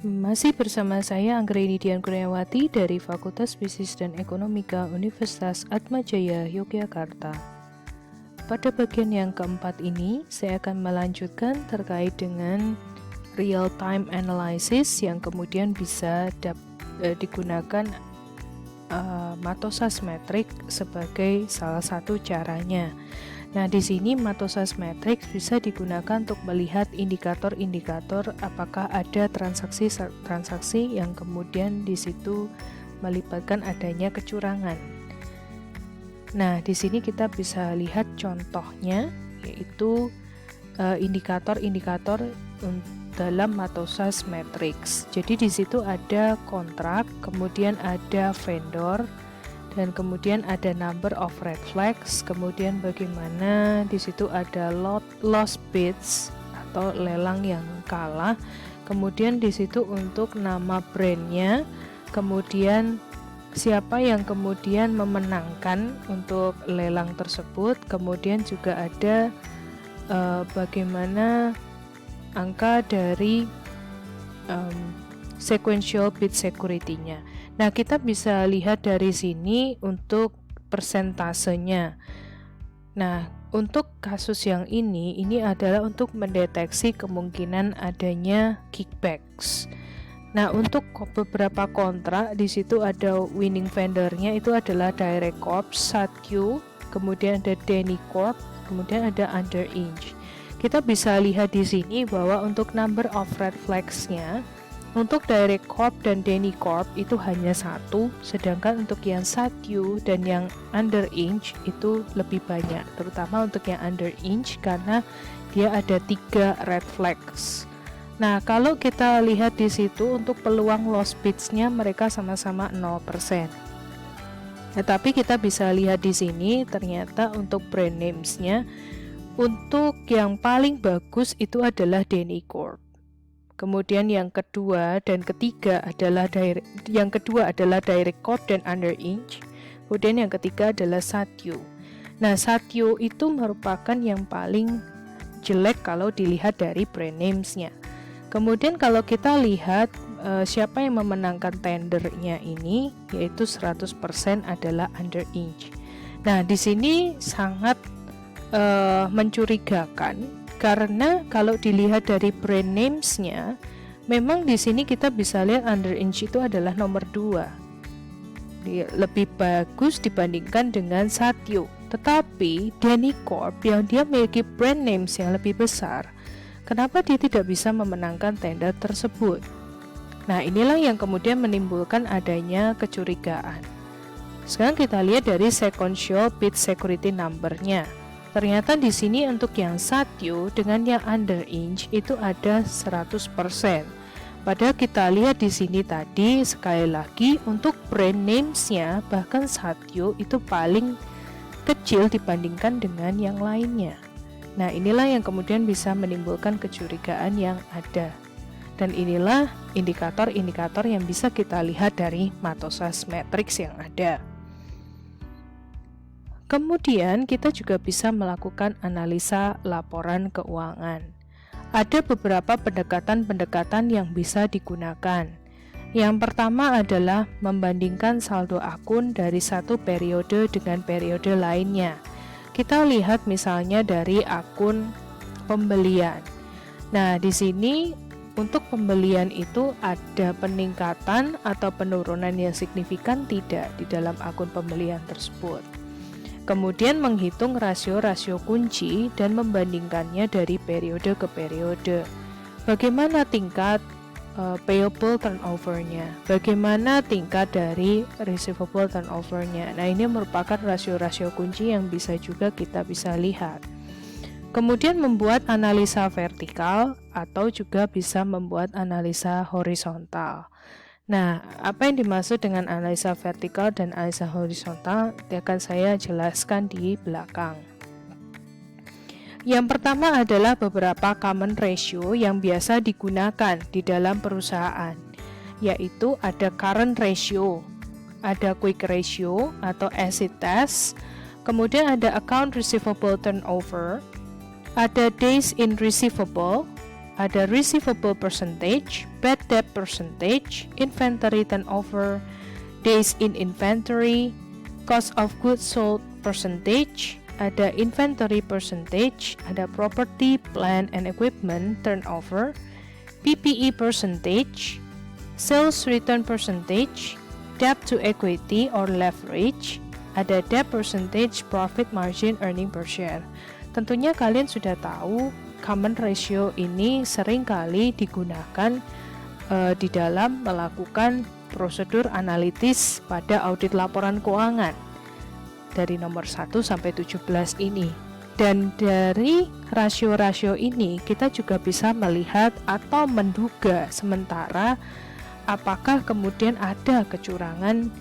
Masih bersama saya Anggreni Dian Kurniawati dari Fakultas Bisnis dan Ekonomika Universitas Atmajaya Yogyakarta. Pada bagian yang keempat ini, saya akan melanjutkan terkait dengan real-time analysis yang kemudian bisa digunakan Matosas Matrix sebagai salah satu caranya. Nah, di sini Matosas Matrix bisa digunakan untuk melihat indikator-indikator apakah ada transaksi yang kemudian di situ melibatkan adanya kecurangan. Nah, di sini kita bisa lihat contohnya, yaitu indikator-indikator dalam Matosas Matrix. Jadi di situ ada kontrak, kemudian ada vendor, dan kemudian ada number of red flags, kemudian bagaimana di situ ada lost bids atau lelang yang kalah, kemudian di situ untuk nama brandnya, kemudian siapa yang kemudian memenangkan untuk lelang tersebut, kemudian juga ada bagaimana angka dari sequential bid security-nya. Nah, kita bisa lihat dari sini untuk persentasenya. Nah, untuk kasus yang ini adalah untuk mendeteksi kemungkinan adanya kickbacks. Nah, untuk beberapa kontrak di situ ada winning vendor-nya itu adalah Direct Corp, Satq, kemudian ada Denny Corp, kemudian ada Under Inch. Kita bisa lihat di sini bahwa untuk number of red flags-nya untuk Direct Corp dan Denny Corp itu hanya satu, sedangkan untuk yang Satq dan yang Under Inch itu lebih banyak, terutama untuk yang Under Inch karena dia ada 3 red flags. Nah, kalau kita lihat di situ untuk peluang lost bids-nya mereka sama-sama 0%. Tetapi kita bisa lihat di sini ternyata untuk brand names-nya untuk yang paling bagus itu adalah Denny Corp. Kemudian yang kedua dan ketiga adalah Direct Corp dan Under Inch. Kemudian yang ketiga adalah Satq. Nah, Satq itu merupakan yang paling jelek kalau dilihat dari brand names-nya. Kemudian kalau kita lihat siapa yang memenangkan tendernya ini, yaitu 100% adalah Under Inch. Nah, di sini sangat mencurigakan. Karena kalau dilihat dari brand names-nya, memang di sini kita bisa lihat Under Inch itu adalah nomor 2. Dia lebih bagus dibandingkan dengan Satq. Tetapi Denny Corp yang dia memiliki brand names yang lebih besar, kenapa dia tidak bisa memenangkan tender tersebut? Nah, inilah yang kemudian menimbulkan adanya kecurigaan. Sekarang kita lihat dari sequential bid security number-nya. Ternyata di sini untuk yang Satq dengan yang Under Inch itu ada 100%. Padahal kita lihat di sini tadi sekali lagi untuk brand names-nya bahkan Satq itu paling kecil dibandingkan dengan yang lainnya. Nah, inilah yang kemudian bisa menimbulkan kecurigaan yang ada. Dan inilah indikator-indikator yang bisa kita lihat dari Matosas Matrix yang ada. Kemudian kita juga bisa melakukan analisa laporan keuangan. Ada beberapa pendekatan-pendekatan yang bisa digunakan. Yang pertama adalah membandingkan saldo akun dari satu periode dengan periode lainnya. Kita lihat misalnya dari akun pembelian. Nah, di sini untuk pembelian itu ada peningkatan atau penurunan yang signifikan tidak di dalam akun pembelian tersebut. Kemudian menghitung rasio-rasio kunci dan membandingkannya dari periode ke periode. Bagaimana tingkat payable turnover-nya? Bagaimana tingkat dari receivable turnover-nya? Nah, ini merupakan rasio-rasio kunci yang kita bisa lihat. Kemudian membuat analisa vertikal atau juga bisa membuat analisa horizontal. Nah, apa yang dimaksud dengan analisa vertikal dan analisa horizontal akan saya jelaskan di belakang. Yang pertama adalah beberapa common ratio yang biasa digunakan di dalam perusahaan, yaitu ada current ratio, ada quick ratio atau acid test, kemudian ada account receivable turnover, ada days in receivable, ada receivable percentage, bad debt percentage, inventory turnover, days in inventory, cost of goods sold percentage, ada inventory percentage, ada property, plant and equipment turnover, PPE percentage, sales return percentage, debt to equity or leverage, ada debt percentage, profit margin, earning per share. Tentunya kalian sudah tahu common ratio ini sering kali digunakan di dalam melakukan prosedur analitis pada audit laporan keuangan dari nomor 1 sampai 17 ini. Dan dari rasio-rasio ini kita juga bisa melihat atau menduga sementara apakah kemudian ada kecurangan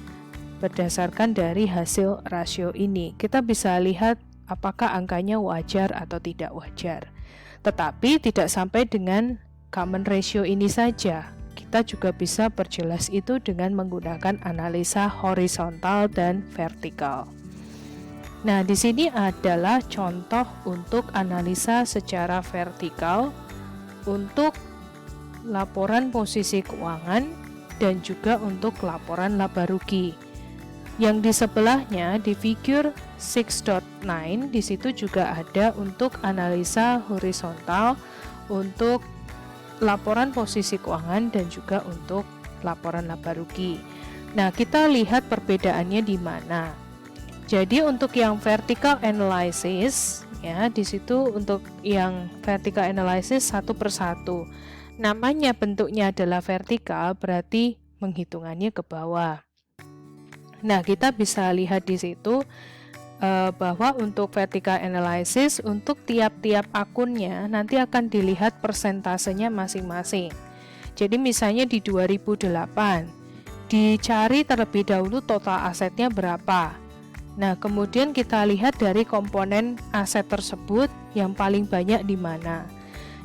berdasarkan dari hasil rasio ini. Kita bisa lihat apakah angkanya wajar atau tidak wajar. Tetapi tidak sampai dengan common ratio ini saja. Kita juga bisa perjelas itu dengan menggunakan analisa horizontal dan vertikal. Nah, di sini adalah contoh untuk analisa secara vertikal untuk laporan posisi keuangan dan juga untuk laporan laba rugi. Yang di sebelahnya di figure 6.9 di situ juga ada untuk analisa horizontal untuk laporan posisi keuangan dan juga untuk laporan laba rugi. Nah, kita lihat perbedaannya di mana. Jadi untuk yang vertical analysis ya, di situ untuk yang vertical analysis satu persatu. Namanya bentuknya adalah vertikal berarti menghitungannya ke bawah. Nah, kita bisa lihat di situ bahwa untuk vertical analysis untuk tiap-tiap akunnya nanti akan dilihat persentasenya masing-masing. Jadi misalnya di 2008 dicari terlebih dahulu total asetnya berapa. Nah, kemudian kita lihat dari komponen aset tersebut yang paling banyak di mana.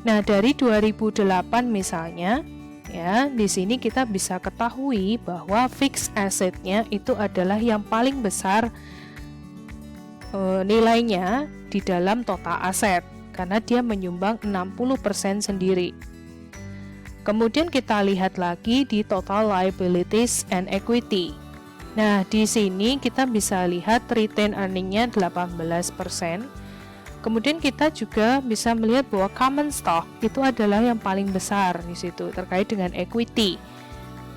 Nah, dari 2008 misalnya ya, di sini kita bisa ketahui bahwa fixed assetnya itu adalah yang paling besar nilainya di dalam total aset karena dia menyumbang 60% sendiri. Kemudian kita lihat lagi di total liabilities and equity. Nah, di sini kita bisa lihat retain earning-nya 18%. Kemudian kita juga bisa melihat bahwa common stock itu adalah yang paling besar di situ terkait dengan equity.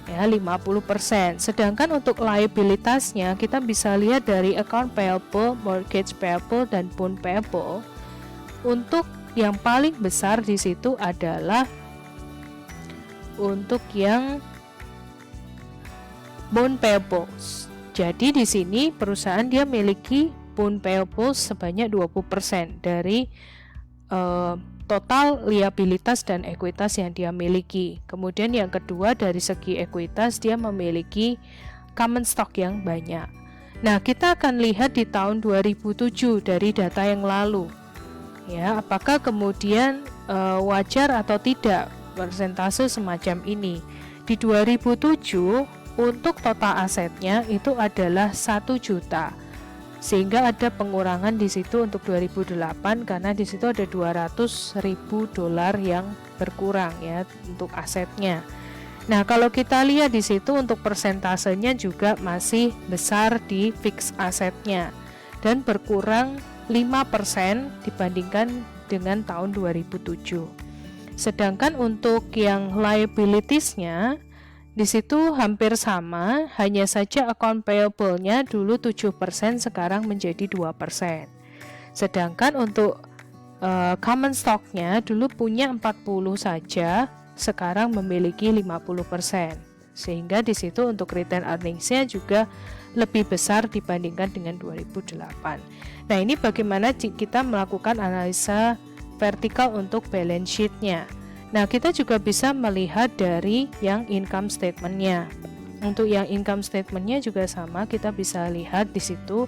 Ya, 50%. Sedangkan untuk liabilitasnya kita bisa lihat dari account payable, mortgage payable dan bond payable. Untuk yang paling besar di situ adalah untuk yang bond payables. Jadi di sini perusahaan dia memiliki bond payables sebanyak 20% dari total liabilitas dan ekuitas yang dia miliki. Kemudian yang kedua dari segi ekuitas dia memiliki common stock yang banyak. Nah, kita akan lihat di tahun 2007 dari data yang lalu. Ya, apakah kemudian wajar atau tidak persentase semacam ini? Di 2007 untuk total asetnya itu adalah 1 juta. Sehingga ada pengurangan di situ untuk 2008 karena di situ ada $200.000 yang berkurang ya untuk asetnya. Nah, kalau kita lihat di situ untuk persentasenya juga masih besar di fixed asetnya dan berkurang 5% dibandingkan dengan tahun 2007. Sedangkan untuk yang liabilities-nya di situ hampir sama, hanya saja account payable-nya dulu 7%, sekarang menjadi 2%. Sedangkan untuk common stock-nya dulu punya 40 saja, sekarang memiliki 50%. Sehingga di situ untuk return earnings-nya juga lebih besar dibandingkan dengan 2008. Nah, ini bagaimana kita melakukan analisa vertikal untuk balance sheet-nya. Nah, kita juga bisa melihat dari yang income statement-nya. Untuk yang income statement-nya juga sama, kita bisa lihat di situ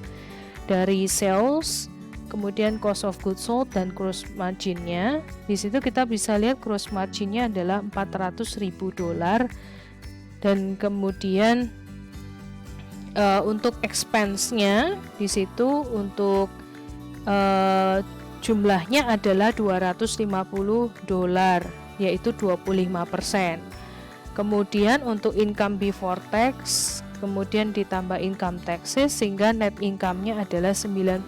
dari sales, kemudian cost of goods sold dan gross margin-nya. Di situ kita bisa lihat gross margin-nya adalah $400.000 dan kemudian untuk expense-nya di situ untuk jumlahnya adalah $250. yaitu 25%. Kemudian untuk income before tax, kemudian ditambah income taxes sehingga net income-nya adalah $90.000.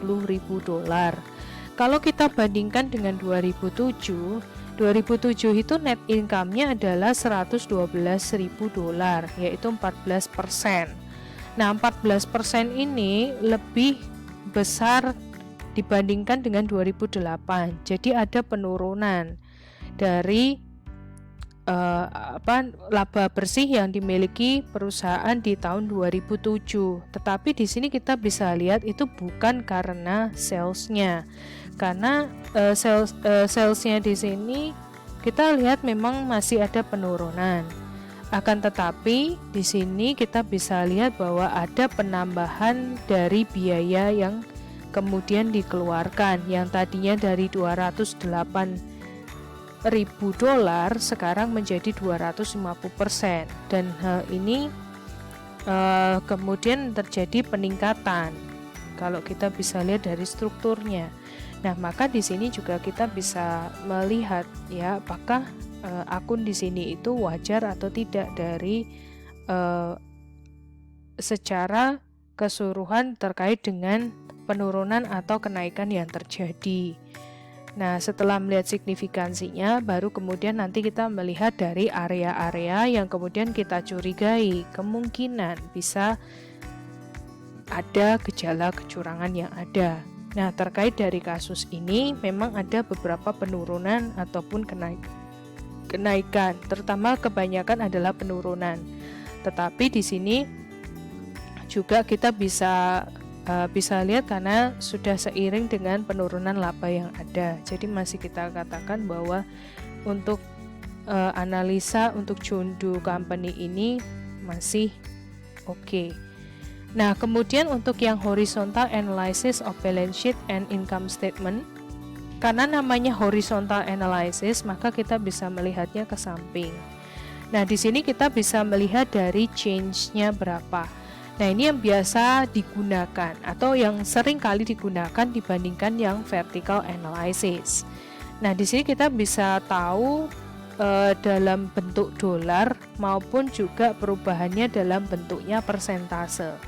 Kalau kita bandingkan dengan 2007 itu net income-nya adalah $112.000, yaitu 14%. Nah, 14% ini lebih besar dibandingkan dengan 2008. Jadi ada penurunan dari laba bersih yang dimiliki perusahaan di tahun 2007. Tetapi di sini kita bisa lihat itu bukan karena salesnya, karena salesnya di sini kita lihat memang masih ada penurunan. Akan tetapi di sini kita bisa lihat bahwa ada penambahan dari biaya yang kemudian dikeluarkan, yang tadinya dari $208.000 sekarang menjadi 250%, dan hal ini kemudian terjadi peningkatan kalau kita bisa lihat dari strukturnya. Nah, maka di sini juga kita bisa melihat ya apakah akun di sini itu wajar atau tidak dari secara keseluruhan terkait dengan penurunan atau kenaikan yang terjadi. Nah, setelah melihat signifikansinya, baru kemudian nanti kita melihat dari area-area yang kemudian kita curigai kemungkinan bisa ada gejala kecurangan yang ada. Nah, terkait dari kasus ini memang ada beberapa penurunan ataupun kenaikan, terutama kebanyakan adalah penurunan. Tetapi di sini juga kita bisa lihat karena sudah seiring dengan penurunan laba yang ada. Jadi masih kita katakan bahwa untuk analisa untuk Jeondu Company ini masih oke. Nah, kemudian untuk yang horizontal analysis of balance sheet and income statement, karena namanya horizontal analysis, maka kita bisa melihatnya ke samping. Nah, di sini kita bisa melihat dari change-nya berapa. Nah, ini yang biasa digunakan atau yang sering kali digunakan dibandingkan yang vertical analysis. Nah, di sini kita bisa tahu dalam bentuk dolar maupun juga perubahannya dalam bentuknya persentase.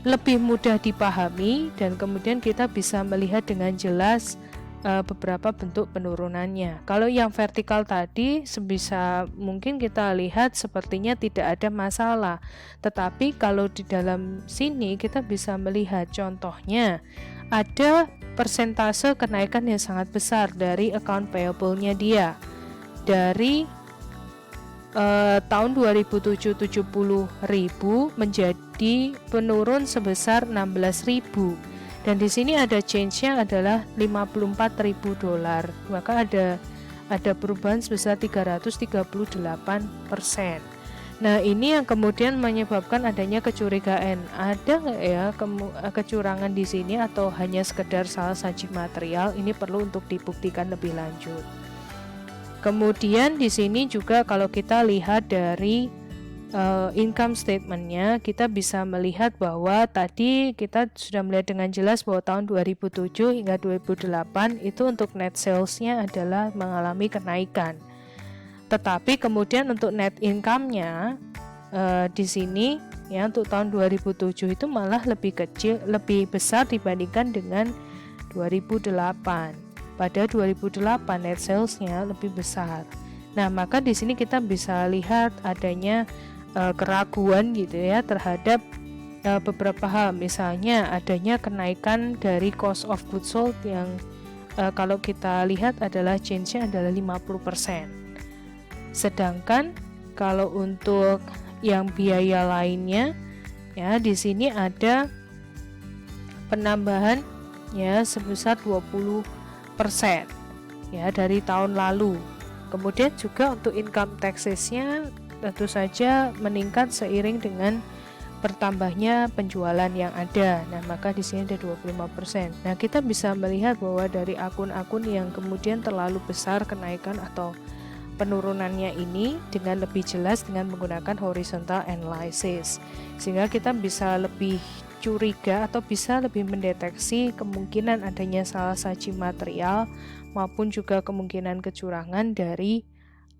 Lebih mudah dipahami dan kemudian kita bisa melihat dengan jelas beberapa bentuk penurunannya. Kalau yang vertikal tadi sebisa mungkin kita lihat sepertinya tidak ada masalah. Tetapi kalau di dalam sini kita bisa melihat contohnya ada persentase kenaikan yang sangat besar dari account payable-nya dia. Dari tahun 2007 70.000 menjadi penurun sebesar 16.000. Dan di sini ada change-nya adalah $54.000, maka ada perubahan sebesar 338%. Nah, ini yang kemudian menyebabkan adanya kecurigaan. Ada nggak ya kecurangan di sini atau hanya sekedar salah saji material? Ini perlu untuk dibuktikan lebih lanjut. Kemudian di sini juga kalau kita lihat dari income statement-nya, kita bisa melihat bahwa tadi kita sudah melihat dengan jelas bahwa tahun 2007 hingga 2008 itu untuk net sales-nya adalah mengalami kenaikan. Tetapi kemudian untuk net income-nya di sini ya untuk tahun 2007 itu malah lebih kecil, lebih besar dibandingkan dengan 2008. Pada 2008 net sales-nya lebih besar. Nah, maka di sini kita bisa lihat adanya keraguan gitu ya terhadap beberapa hal, misalnya adanya kenaikan dari cost of goods sold yang kalau kita lihat adalah change-nya adalah 50%. Sedangkan kalau untuk yang biaya lainnya ya di sini ada penambahan ya sebesar 20% ya dari tahun lalu. Kemudian juga untuk income taxes-nya tentu saja meningkat seiring dengan bertambahnya penjualan yang ada. Nah, maka di sini ada 25%. Nah, kita bisa melihat bahwa dari akun-akun yang kemudian terlalu besar kenaikan atau penurunannya ini dengan lebih jelas dengan menggunakan horizontal analysis. Sehingga kita bisa lebih curiga atau bisa lebih mendeteksi kemungkinan adanya salah saji material maupun juga kemungkinan kecurangan dari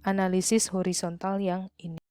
analisis horizontal yang ini.